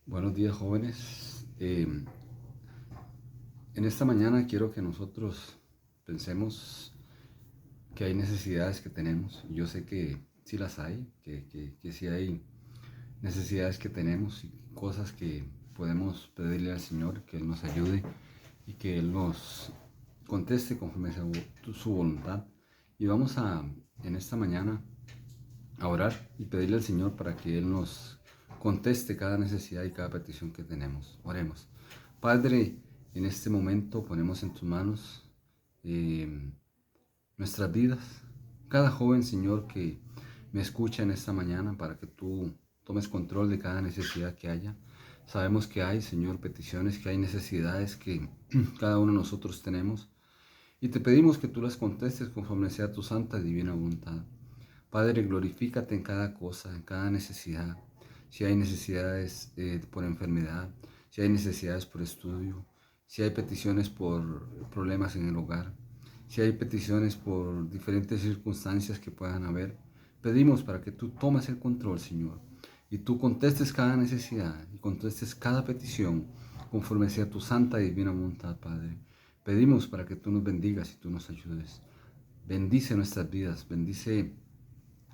Buenos días, jóvenes. En esta mañana quiero que nosotros pensemos que hay necesidades que tenemos. Yo sé que sí las hay, que sí hay necesidades que tenemos y cosas que podemos pedirle al Señor que Él nos ayude y que Él nos conteste conforme a su voluntad. Y vamos en esta mañana, a orar y pedirle al Señor para que Él nos conteste cada necesidad y cada petición que tenemos. Oremos. Padre, en este momento ponemos en tus manos eh, nuestras vidas. Cada joven, Señor, que me escucha en esta mañana para que tú tomes control de cada necesidad que haya. Sabemos que hay, Señor, peticiones, que hay necesidades que cada uno de nosotros tenemos. Y te pedimos que tú las contestes conforme sea tu santa y divina voluntad. Padre, glorifícate en cada cosa, en cada necesidad. Si hay necesidades por enfermedad, si hay necesidades por estudio, si hay peticiones por problemas en el hogar, si hay peticiones por diferentes circunstancias que puedan haber, pedimos para que tú tomes el control, Señor, y tú contestes cada necesidad y contestes cada petición conforme sea tu santa y divina voluntad, Padre. Pedimos para que tú nos bendigas y tú nos ayudes. Bendice nuestras vidas, bendice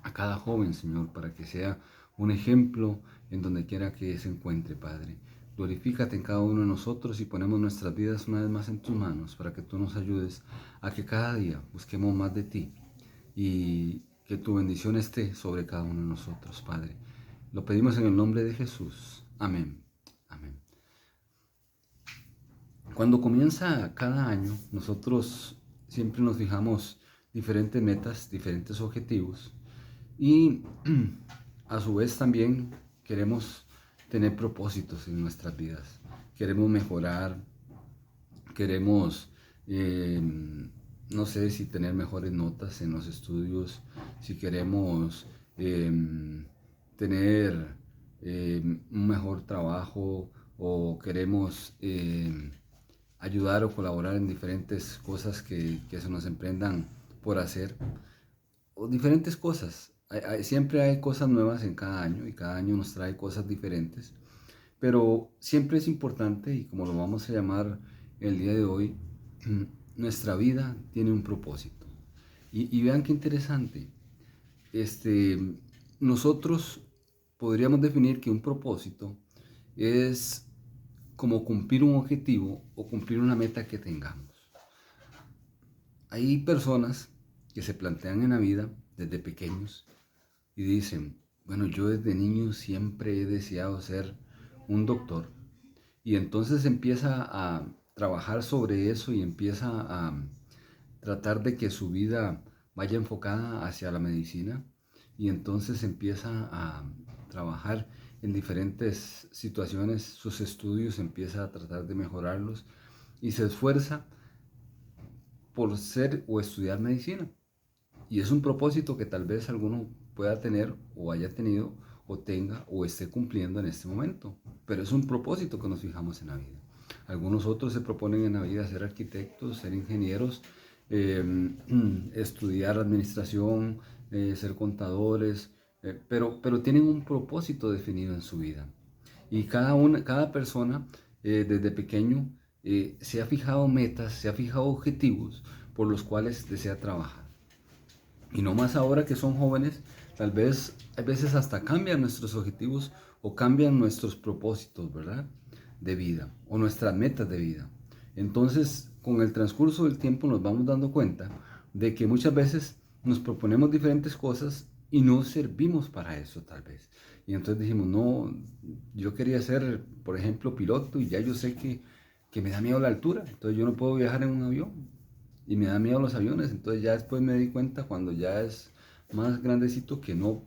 a cada joven, Señor, para que sea un ejemplo en donde quiera que se encuentre, Padre. Glorifícate en cada uno de nosotros y ponemos nuestras vidas una vez más en tus manos para que tú nos ayudes a que cada día busquemos más de ti y que tu bendición esté sobre cada uno de nosotros, Padre. Lo pedimos en el nombre de Jesús. Amén. Amén. Cuando comienza cada año, nosotros siempre nos fijamos diferentes metas, diferentes objetivos y a su vez también queremos tener propósitos en nuestras vidas. Queremos mejorar, queremos, no sé, si tener mejores notas en los estudios, si queremos tener un mejor trabajo o queremos ayudar o colaborar en diferentes cosas que se nos emprendan por hacer o diferentes cosas. Siempre hay cosas nuevas en cada año y cada año nos trae cosas diferentes, pero siempre es importante y como lo vamos a llamar el día de hoy, nuestra vida tiene un propósito. Y vean qué interesante. Este, nosotros podríamos definir que un propósito es como cumplir un objetivo o cumplir una meta que tengamos. Hay personas que se plantean en la vida desde pequeños y dicen, bueno, yo desde niño siempre he deseado ser un doctor. Y entonces empieza a trabajar sobre eso y empieza a tratar de que su vida vaya enfocada hacia la medicina. Y entonces empieza a trabajar en diferentes situaciones, sus estudios, empieza a tratar de mejorarlos y se esfuerza por ser o estudiar medicina. Y es un propósito que tal vez alguno pueda tener o haya tenido o tenga o esté cumpliendo en este momento. Pero es un propósito que nos fijamos en la vida. Algunos otros se proponen en la vida ser arquitectos, ser ingenieros, estudiar administración, ser contadores, pero tienen un propósito definido en su vida. Y cada persona desde pequeño se ha fijado metas, se ha fijado objetivos por los cuales desea trabajar. Y no más ahora que son jóvenes, tal vez a veces hasta cambian nuestros objetivos o cambian nuestros propósitos, ¿verdad? De vida o nuestras metas de vida. Entonces, con el transcurso del tiempo nos vamos dando cuenta de que muchas veces nos proponemos diferentes cosas y no servimos para eso tal vez. Y entonces dijimos, no, yo quería ser, por ejemplo, piloto y ya yo sé que me da miedo la altura, entonces yo no puedo viajar en un avión y me da miedo los aviones. Entonces ya después me di cuenta cuando ya es más grandecito que no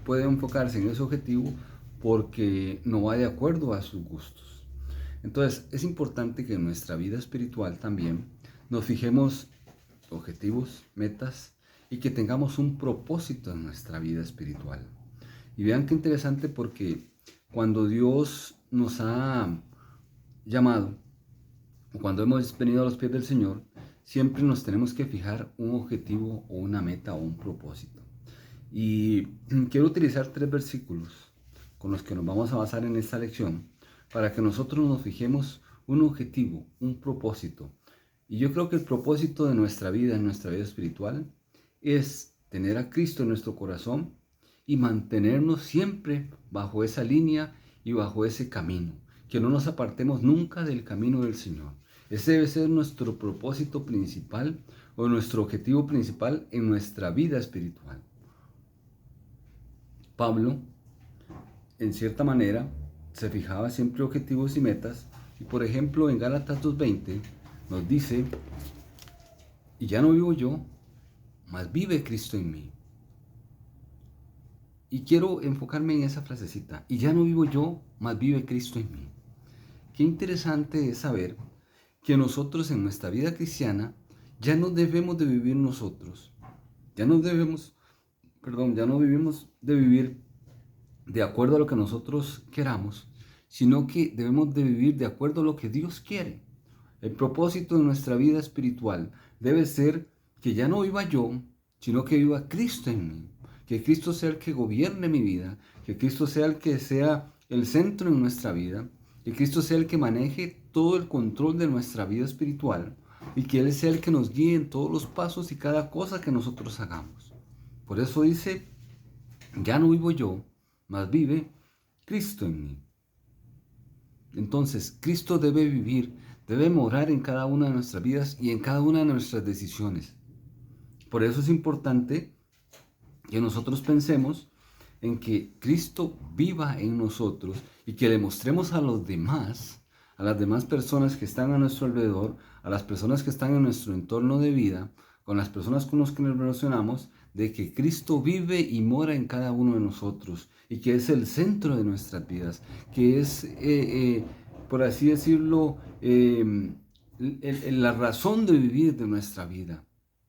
puede enfocarse en ese objetivo porque no va de acuerdo a sus gustos. Entonces es importante que en nuestra vida espiritual también nos fijemos objetivos, metas y que tengamos un propósito en nuestra vida espiritual. Y vean qué interesante porque cuando Dios nos ha llamado o cuando hemos venido a los pies del Señor, siempre nos tenemos que fijar un objetivo o una meta o un propósito. Y quiero utilizar tres versículos con los que nos vamos a basar en esta lección para que nosotros nos fijemos un objetivo, un propósito. Y yo creo que el propósito de nuestra vida, en nuestra vida espiritual, es tener a Cristo en nuestro corazón y mantenernos siempre bajo esa línea y bajo ese camino. Que no nos apartemos nunca del camino del Señor. Ese debe ser nuestro propósito principal o nuestro objetivo principal en nuestra vida espiritual. Pablo, en cierta manera, se fijaba siempre objetivos y metas. Y por ejemplo, en Gálatas 2:20 nos dice: y ya no vivo yo, mas vive Cristo en mí. Y quiero enfocarme en esa frasecita: y ya no vivo yo, mas vive Cristo en mí. Qué interesante es saber que nosotros en nuestra vida cristiana ya no debemos de vivir nosotros. Ya no vivimos de vivir de acuerdo a lo que nosotros queramos, sino que debemos de vivir de acuerdo a lo que Dios quiere. El propósito de nuestra vida espiritual debe ser que ya no viva yo, sino que viva Cristo en mí. Que Cristo sea el que gobierne mi vida, que Cristo sea el que sea el centro en nuestra vida, que Cristo sea el que maneje todo el control de nuestra vida espiritual y que Él sea el que nos guíe en todos los pasos y cada cosa que nosotros hagamos. Por eso dice: ya no vivo yo, mas vive Cristo en mí. Entonces, Cristo debe vivir, debe morar en cada una de nuestras vidas y en cada una de nuestras decisiones. Por eso es importante que nosotros pensemos en que Cristo viva en nosotros y que le mostremos a los demás, a las demás personas que están a nuestro alrededor, a las personas que están en nuestro entorno de vida, con las personas con las que nos relacionamos, de que Cristo vive y mora en cada uno de nosotros y que es el centro de nuestras vidas, que es, por así decirlo, la razón de vivir de nuestra vida.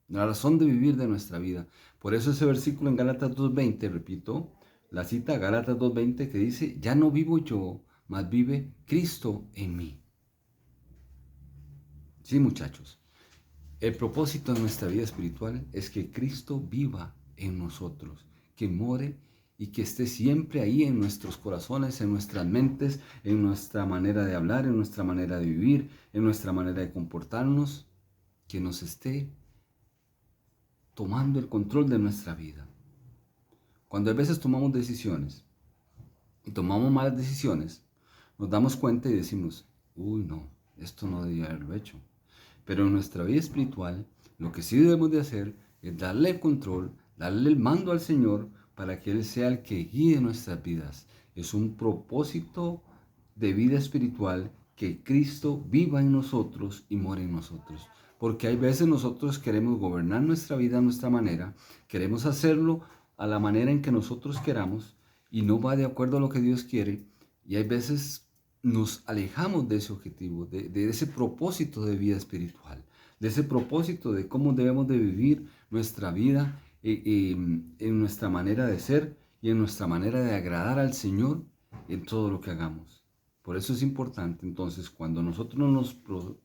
La razón de vivir de nuestra vida. Por eso ese versículo en Gálatas 2:20, repito, la cita Gálatas 2:20 que dice: ya no vivo yo, mas vive Cristo en mí. Sí, muchachos, el propósito de nuestra vida espiritual es que Cristo viva en nosotros, que more y que esté siempre ahí en nuestros corazones, en nuestras mentes, en nuestra manera de hablar, en nuestra manera de vivir, en nuestra manera de comportarnos, que nos esté tomando el control de nuestra vida. Cuando a veces tomamos decisiones y tomamos malas decisiones, nos damos cuenta y decimos: uy, no, esto no debía haberlo hecho. Pero en nuestra vida espiritual, lo que sí debemos de hacer es darle el control, darle el mando al Señor para que Él sea el que guíe nuestras vidas. Es un propósito de vida espiritual que Cristo viva en nosotros y more en nosotros. Porque hay veces nosotros queremos gobernar nuestra vida a nuestra manera, queremos hacerlo a la manera en que nosotros queramos y no va de acuerdo a lo que Dios quiere. Y hay veces nos alejamos de ese objetivo, de ese propósito de vida espiritual, de ese propósito de cómo debemos de vivir nuestra vida en nuestra manera de ser y en nuestra manera de agradar al Señor en todo lo que hagamos. Por eso es importante, entonces, cuando nosotros nos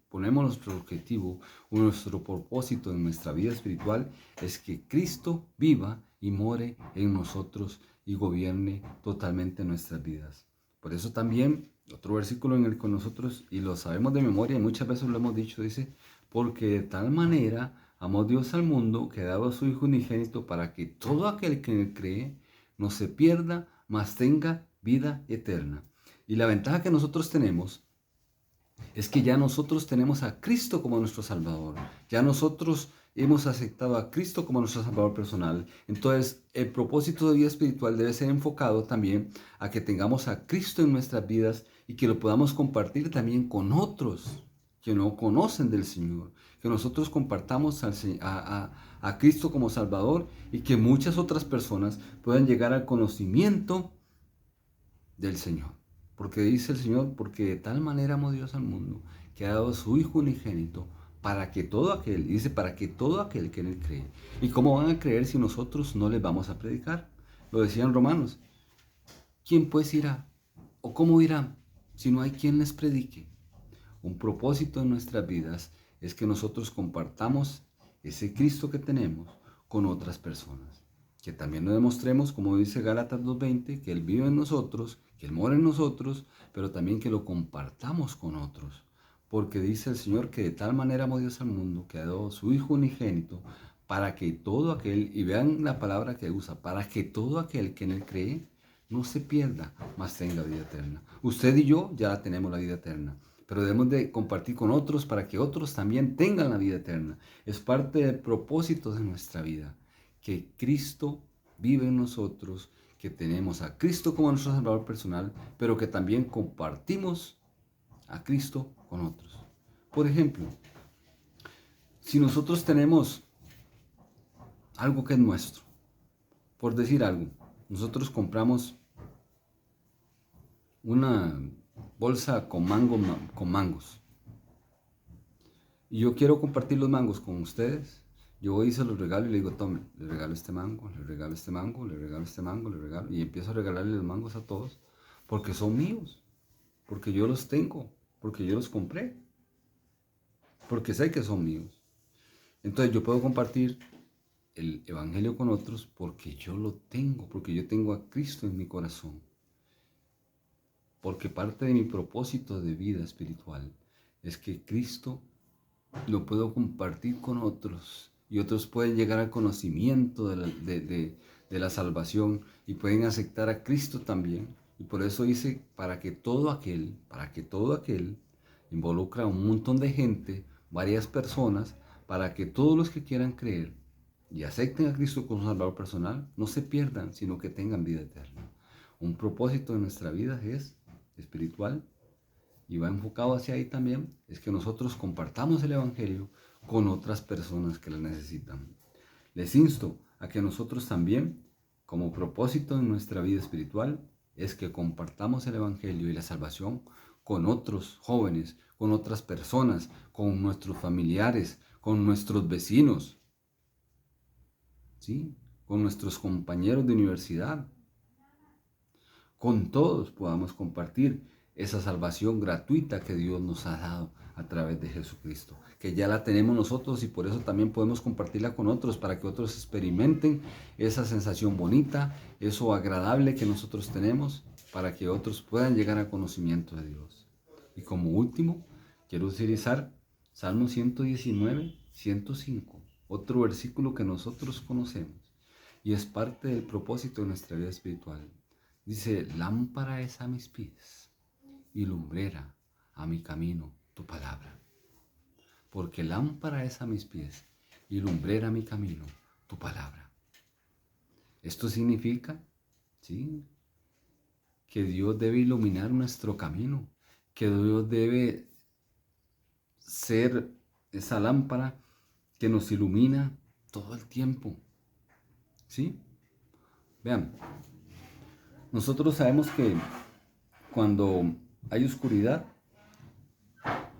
ponemos nuestro objetivo o nuestro propósito en nuestra vida espiritual, es que Cristo viva y more en nosotros y gobierne totalmente nuestras vidas. Por eso también, otro versículo en el que nosotros, y lo sabemos de memoria, y muchas veces lo hemos dicho, dice: porque de tal manera amó Dios al mundo, que ha dado a su Hijo unigénito, para que todo aquel que en él cree no se pierda, mas tenga vida eterna. Y la ventaja que nosotros tenemos es que ya nosotros tenemos a Cristo como nuestro Salvador. Ya nosotros hemos aceptado a Cristo como nuestro Salvador personal. Entonces, el propósito de vida espiritual debe ser enfocado también a que tengamos a Cristo en nuestras vidas y que lo podamos compartir también con otros que no conocen del Señor. Que nosotros compartamos a Cristo como Salvador y que muchas otras personas puedan llegar al conocimiento del Señor. Porque dice el Señor: porque de tal manera amó Dios al mundo, que ha dado a su Hijo unigénito, para que todo aquel, dice, para que todo aquel que en él cree. ¿Y cómo van a creer si nosotros no les vamos a predicar? Lo decían Romanos: ¿quién pues irá? ¿O cómo irán si no hay quien les predique? Un propósito en nuestras vidas es que nosotros compartamos ese Cristo que tenemos con otras personas. que también lo demostremos, como dice Gálatas 2:20, que Él vive en nosotros, que Él mora en nosotros, pero también que lo compartamos con otros. Porque dice el Señor que de tal manera amó Dios al mundo, que ha dado su Hijo unigénito, para que todo aquel, y vean la palabra que usa, para que todo aquel que en Él cree, no se pierda, mas tenga vida eterna. Usted y yo ya la tenemos, la vida eterna, pero debemos de compartir con otros para que otros también tengan la vida eterna. Es parte del propósito de nuestra vida, que Cristo vive en nosotros, que tenemos a Cristo como nuestro Salvador personal, pero que también compartimos a Cristo con otros. Por ejemplo, si nosotros tenemos algo que es nuestro, por decir algo, nosotros compramos una bolsa con mangos y yo quiero compartir los mangos con ustedes. Yo voy y se los regalo y le digo, tome, le regalo este mango, le regalo este mango, le regalo este mango, le regalo, y empiezo a regalarle los mangos a todos porque son míos, porque yo los tengo, porque yo los compré, porque sé que son míos. Entonces yo puedo compartir el evangelio con otros porque yo lo tengo, porque yo tengo a Cristo en mi corazón. Porque parte de mi propósito de vida espiritual es que Cristo lo puedo compartir con otros y otros pueden llegar al conocimiento de la salvación y pueden aceptar a Cristo también. Y por eso dice, para que todo aquel involucra a un montón de gente, varias personas, para que todos los que quieran creer y acepten a Cristo como Salvador personal, no se pierdan, sino que tengan vida eterna. Un propósito de nuestra vida es espiritual y va enfocado hacia ahí también, es que nosotros compartamos el Evangelio con otras personas que lo necesitan. Les insto a que nosotros también, como propósito en nuestra vida espiritual, es que compartamos el Evangelio y la salvación con otros jóvenes, con otras personas, con nuestros familiares, con nuestros vecinos, ¿sí? Con nuestros compañeros de universidad. Con todos podamos compartir esa salvación gratuita que Dios nos ha dado a través de Jesucristo, que ya la tenemos nosotros y por eso también podemos compartirla con otros, para que otros experimenten esa sensación bonita, eso agradable que nosotros tenemos, para que otros puedan llegar al conocimiento de Dios. Y como último, quiero utilizar Salmo 119, 105, otro versículo que nosotros conocemos y es parte del propósito de nuestra vida espiritual. Dice, lámpara es a mis pies y lumbrera a mi camino tu palabra. Porque lámpara es a mis pies y lumbrera a mi camino tu palabra. Esto significa, ¿sí?, que Dios debe iluminar nuestro camino, que Dios debe ser esa lámpara que nos ilumina todo el tiempo. ¿Sí? Vean, nosotros sabemos que cuando hay oscuridad,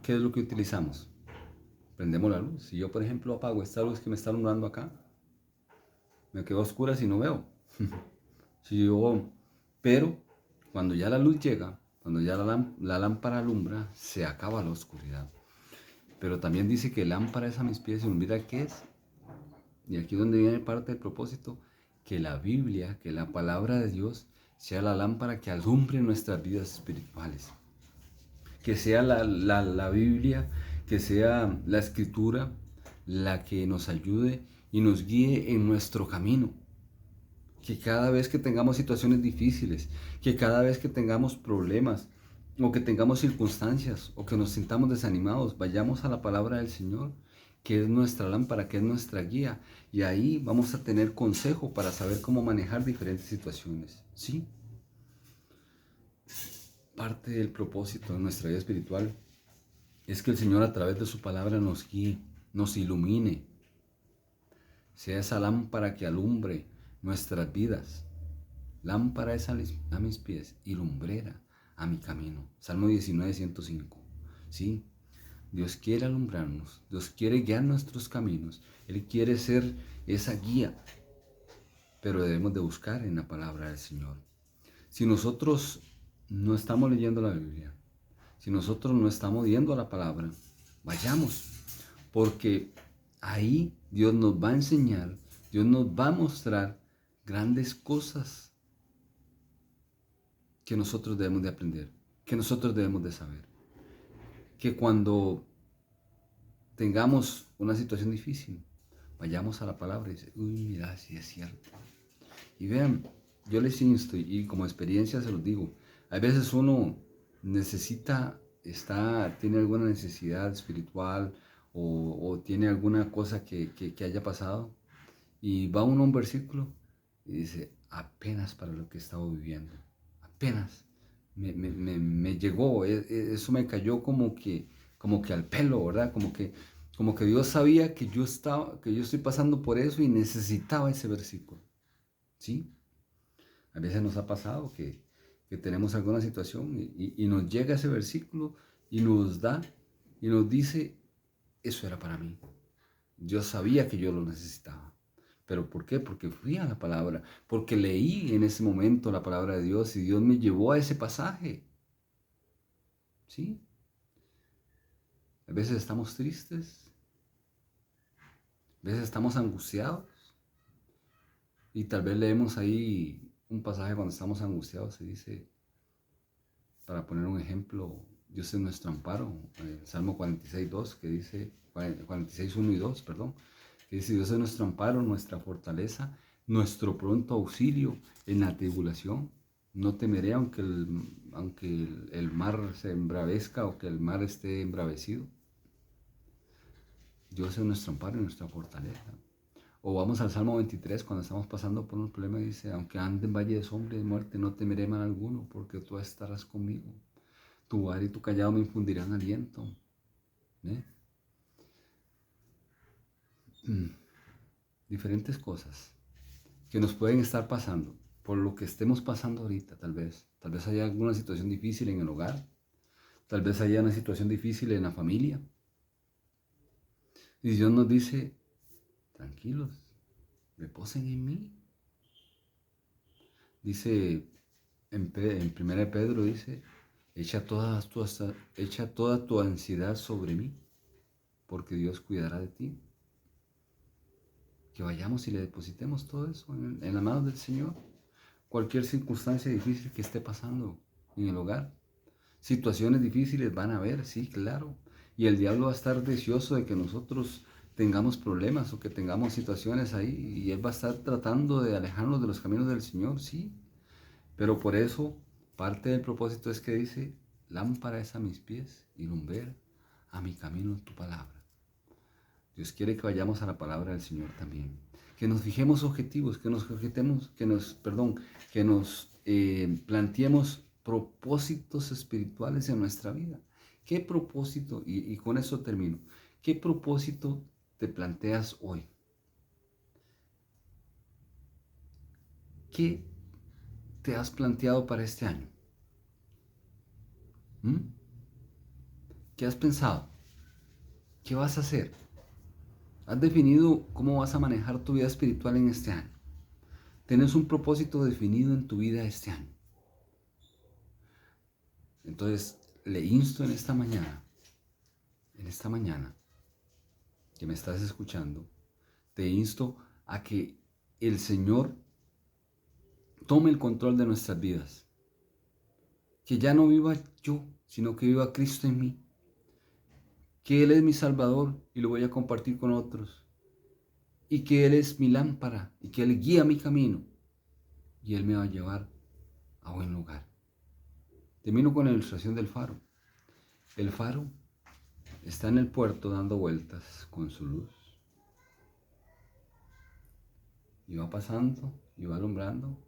¿qué es lo que utilizamos? Prendemos la luz. Si yo, por ejemplo, apago esta luz que me está alumbrando acá, me quedo oscura si no veo. Pero cuando ya la luz llega, cuando ya la lámpara alumbra, se acaba la oscuridad. Pero también dice que lámpara es a mis pies y mira qué es. Y aquí es donde viene parte del propósito, que la Biblia, que la palabra de Dios, sea la lámpara que alumbre nuestras vidas espirituales. Que sea la Biblia, que sea la Escritura, la que nos ayude y nos guíe en nuestro camino. Que cada vez que tengamos situaciones difíciles, que cada vez que tengamos problemas, o que tengamos circunstancias, o que nos sintamos desanimados, vayamos a la palabra del Señor, que es nuestra lámpara, que es nuestra guía, y ahí vamos a tener consejo para saber cómo manejar diferentes situaciones. ¿Sí? Parte del propósito de nuestra vida espiritual es que el Señor a través de su palabra nos guíe, nos ilumine, sea esa lámpara que alumbre nuestras vidas. Lámpara es a mis pies y lumbrera a mi camino. Salmo 19, 105. ¿Sí? Dios quiere alumbrarnos, Dios quiere guiar nuestros caminos, Él quiere ser esa guía, pero debemos de buscar en la palabra del Señor. Si nosotros no estamos leyendo la Biblia, si nosotros no estamos yendo a la palabra, vayamos, porque ahí Dios nos va a enseñar, Dios nos va a mostrar grandes cosas que nosotros debemos de aprender, que nosotros debemos de saber. Que cuando tengamos una situación difícil, vayamos a la palabra y decir, uy, mira, sí es cierto. Y vean, yo les insto y como experiencia se los digo, a veces uno necesita, tiene alguna necesidad espiritual o tiene alguna cosa que haya pasado y va uno a un versículo y dice, apenas para lo que he estado viviendo, apenas me llegó, eso me cayó como que al pelo, ¿verdad? Como que Dios sabía que que yo estoy pasando por eso y necesitaba ese versículo, ¿sí? A veces nos ha pasado que tenemos alguna situación y nos llega ese versículo y nos da y nos dice, eso era para mí. Yo sabía que yo lo necesitaba. ¿Pero por qué? Porque fui a la palabra, porque leí en ese momento la palabra de Dios y Dios me llevó a ese pasaje. ¿Sí? A veces estamos tristes, a veces estamos angustiados y tal vez leemos ahí un pasaje cuando estamos angustiados y dice, para poner un ejemplo, Dios es nuestro amparo, el Salmo 46:2 que dice, 46:1 y 2, perdón, que dice, Dios es nuestro amparo, nuestra fortaleza, nuestro pronto auxilio en la tribulación. No temeré aunque el mar se embravezca o que el mar esté embravecido. Dios es nuestro amparo y nuestra fortaleza. O vamos al Salmo 23, cuando estamos pasando por un problema, dice, aunque ande en valle de sombra y de muerte, no temeré mal alguno, porque tú estarás conmigo. Tu vara y tu callado me infundirán aliento. ¿Eh? Diferentes cosas que nos pueden estar pasando, por lo que estemos pasando ahorita, tal vez. Tal vez haya alguna situación difícil en el hogar, tal vez haya una situación difícil en la familia. Y Dios nos dice, tranquilos, reposen en mí. Dice en 1 Pedro, dice, echa toda tu ansiedad sobre mí, porque Dios cuidará de ti. Que vayamos y le depositemos todo eso en las manos del Señor. Cualquier circunstancia difícil que esté pasando en el hogar. Situaciones difíciles van a haber, sí, claro. Y el diablo va a estar deseoso de que nosotros tengamos problemas o que tengamos situaciones ahí. Y él va a estar tratando de alejarnos de los caminos del Señor, sí. Pero por eso, parte del propósito es que dice, lámpara es a mis pies y lumbrera a mi camino en tu palabra. Dios quiere que vayamos a la palabra del Señor también. Que nos fijemos objetivos, que nos planteemos propósitos espirituales en nuestra vida. ¿Qué propósito, y con eso termino, qué propósito te planteas hoy? ¿Qué te has planteado para este año? ¿Mm? ¿Qué has pensado? ¿Qué vas a hacer? ¿Has definido cómo vas a manejar tu vida espiritual en este año? ¿Tienes un propósito definido en tu vida este año? Entonces, le insto en esta mañana, que me estás escuchando, te insto a que el Señor tome el control de nuestras vidas. Que ya no viva yo, sino que viva Cristo en mí. Que Él es mi Salvador y lo voy a compartir con otros. Y que Él es mi lámpara y que Él guía mi camino. Y Él me va a llevar a buen lugar. Termino con la ilustración del faro. El faro está en el puerto dando vueltas con su luz. Y va pasando, y va alumbrando,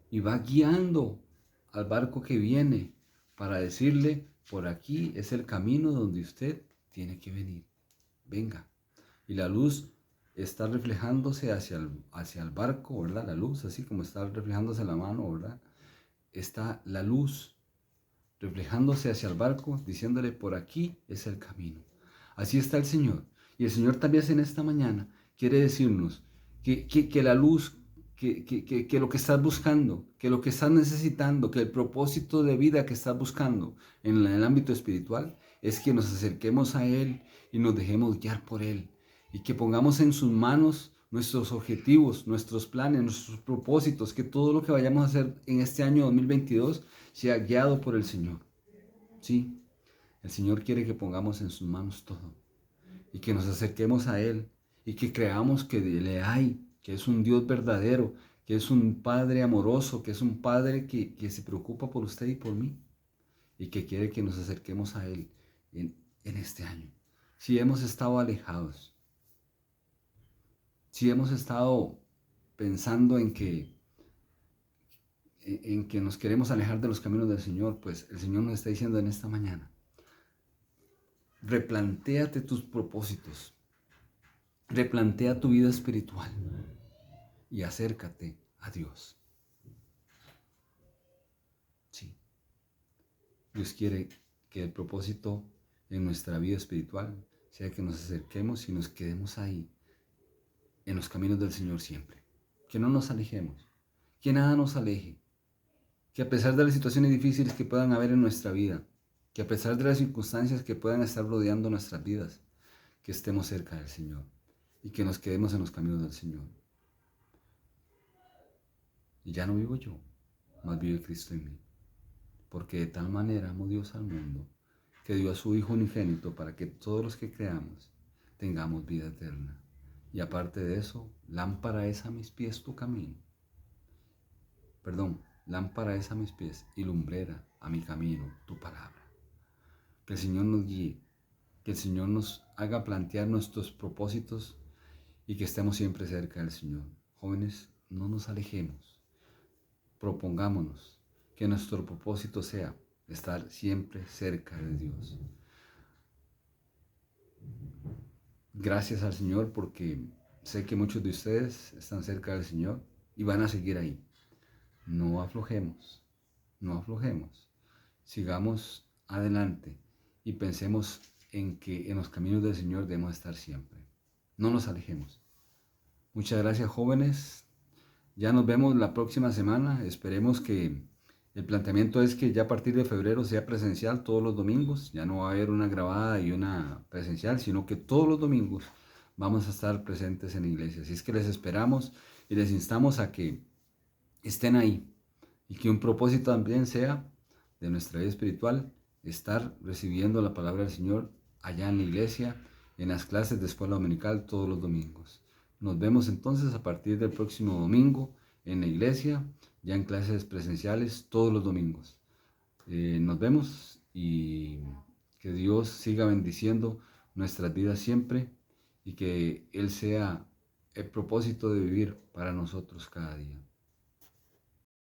y va guiando al barco que viene para decirle, por aquí es el camino donde usted tiene que venir. Venga. Y la luz está reflejándose hacia el barco, ¿verdad? La luz, así como está reflejándose la mano, ¿verdad? Está la luz reflejándose hacia el barco, diciéndole, por aquí es el camino. Así está el Señor. Y el Señor también en esta mañana quiere decirnos que la luz, que lo que estás buscando, que lo que estás necesitando, que el propósito de vida que estás buscando en el ámbito espiritual es que nos acerquemos a Él y nos dejemos guiar por Él. Y que pongamos en sus manos nuestros objetivos, nuestros planes, nuestros propósitos, que todo lo que vayamos a hacer en este año 2022 sea guiado por el Señor. Sí, el Señor quiere que pongamos en sus manos todo y que nos acerquemos a Él y que creamos que le hay, que es un Dios verdadero, que es un Padre amoroso, que es un Padre que se preocupa por usted y por mí y que quiere que nos acerquemos a Él en este año. Si hemos estado alejados, si hemos estado pensando en que nos queremos alejar de los caminos del Señor, pues el Señor nos está diciendo en esta mañana, replantéate tus propósitos, replantea tu vida espiritual y acércate a Dios. Sí, Dios quiere que el propósito en nuestra vida espiritual sea que nos acerquemos y nos quedemos ahí, en los caminos del Señor siempre. Que no nos alejemos, que nada nos aleje, que a pesar de las situaciones difíciles que puedan haber en nuestra vida, que a pesar de las circunstancias que puedan estar rodeando nuestras vidas, que estemos cerca del Señor y que nos quedemos en los caminos del Señor. Y ya no vivo yo, mas vive Cristo en mí. Porque de tal manera amó Dios al mundo, que dio a su Hijo unigénito para que todos los que creamos tengamos vida eterna. Y aparte de eso, lámpara es a mis pies tu camino. Lámpara es a mis pies y lumbrera a mi camino tu palabra. Que el Señor nos guíe, que el Señor nos haga plantear nuestros propósitos y que estemos siempre cerca del Señor. Jóvenes, no nos alejemos, propongámonos que nuestro propósito sea estar siempre cerca de Dios. Gracias al Señor porque sé que muchos de ustedes están cerca del Señor y van a seguir ahí. No aflojemos, no aflojemos. Sigamos adelante y pensemos en que en los caminos del Señor debemos estar siempre. No nos alejemos. Muchas gracias, jóvenes. Ya nos vemos la próxima semana. Esperemos que el planteamiento es que ya a partir de febrero sea presencial todos los domingos. Ya no va a haber una grabada y una presencial, sino que todos los domingos vamos a estar presentes en la iglesia. Así es que les esperamos y les instamos a que estén ahí y que un propósito también sea de nuestra vida espiritual estar recibiendo la palabra del Señor allá en la iglesia, en las clases de escuela dominical todos los domingos. Nos vemos entonces a partir del próximo domingo en la iglesia, ya en clases presenciales todos los domingos. Nos vemos y que Dios siga bendiciendo nuestras vidas siempre y que Él sea el propósito de vivir para nosotros cada día.